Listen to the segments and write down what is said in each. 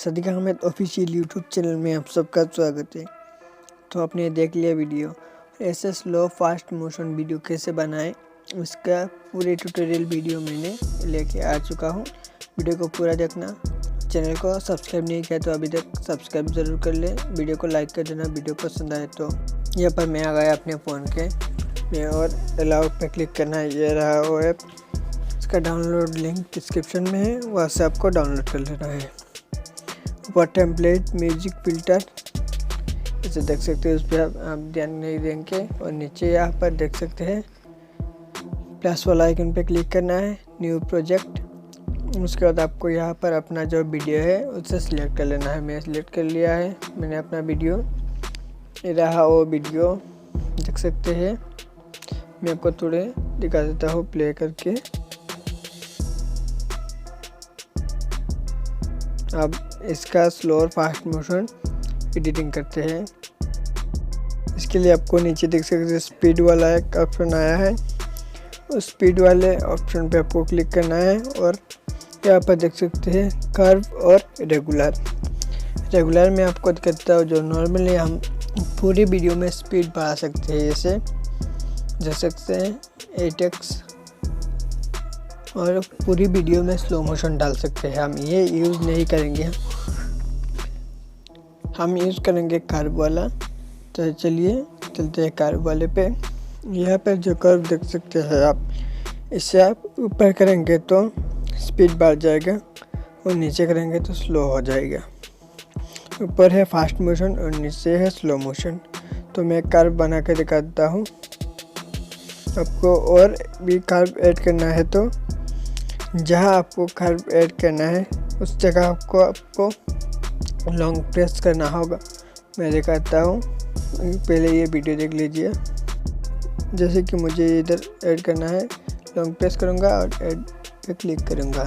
Sadiq Ahmed official YouTube channel में आप सबका स्वागत है। तो आपने देख लिया वीडियो, ऐसे स्लो फास्ट मोशन वीडियो कैसे बनाएं, उसका पूरे ट्यूटोरियल वीडियो मैंने लेके आ चुका हूं। वीडियो को पूरा देखना। चैनल को सब्सक्राइब नहीं किया तो अभी तक सब्सक्राइब ज़रूर कर लें। वीडियो को लाइक कर देना वीडियो पसंद आए तो। यहाँ पर मैं आ गया अपने फ़ोन के में और अलाउ पे क्लिक करना है। ये रहा वो ऐप, इसका डाउनलोड लिंक डिस्क्रिप्शन में है, वहाँ से आपको डाउनलोड कर लेना है। ऊपर टेम्पलेट म्यूजिक फिल्टर इसे देख सकते हैं, उस पर आप ध्यान नहीं देंगे। और नीचे यहाँ पर देख सकते हैं प्लस वाला आइकन पे क्लिक करना है, न्यू प्रोजेक्ट। उसके बाद आपको यहाँ पर अपना जो वीडियो है उसे सिलेक्ट कर लेना है। मैं सिलेक्ट कर लिया है मैंने अपना वीडियो। ये रहा वो वीडियो, देख सकते हैं। मैं आपको थोड़े दिखा देता हूँ प्ले करके। अब इसका स्लो और फास्ट मोशन एडिटिंग करते हैं। इसके लिए आपको नीचे देख सकते हैं स्पीड वाला एक ऑप्शन आया है, उस स्पीड वाले ऑप्शन पे आपको क्लिक करना है। और यहाँ पर देख सकते हैं कर्व और रेगुलर में आपको दिखाता हूँ। जो नॉर्मली हम पूरी वीडियो में स्पीड बढ़ा सकते हैं, जैसे देख सकते हैं 8x, और पूरी वीडियो में स्लो मोशन डाल सकते हैं। हम ये यूज़ नहीं करेंगे, हम यूज़ करेंगे कर्व वाला। तो चलिए चलते हैं कर्व वाले पे। यहाँ पर जो कर्व देख सकते हैं आप, इससे आप ऊपर करेंगे तो स्पीड बढ़ जाएगा और नीचे करेंगे तो स्लो हो जाएगा। ऊपर है फास्ट मोशन और नीचे है स्लो मोशन। तो मैं कर्व बना के दिखाता हूँ आपको। और भी कर्व ऐड करना है तो जहाँ आपको कर्व ऐड करना है उस जगह आपको लॉन्ग प्रेस करना होगा। मैं दिखाता हूँ, पहले ये वीडियो देख लीजिए। जैसे कि मुझे इधर ऐड करना है, लॉन्ग प्रेस करूँगा और ऐड पे क्लिक करूँगा।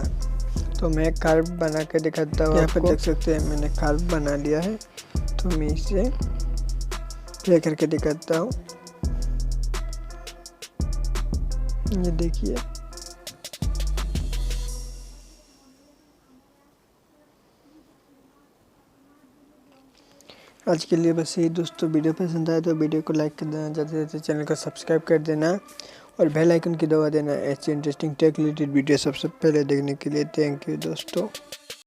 तो मैं कर्व बना के दिखाता हूँ। यहाँ पर देख सकते हैं मैंने कर्व बना लिया है। तो मैं इसे प्ले करके दिखाता हूँ। ये देखिए, आज के लिए बस यही दोस्तों। वीडियो पसंद आए तो वीडियो को लाइक कर देना, ज़्यादा से चैनल को सब्सक्राइब कर देना और बेल आइकन की दबा देना। ऐसी इंटरेस्टिंग टेक रिलेटेड वीडियो सबसे पहले देखने के लिए। थैंक यू दोस्तों।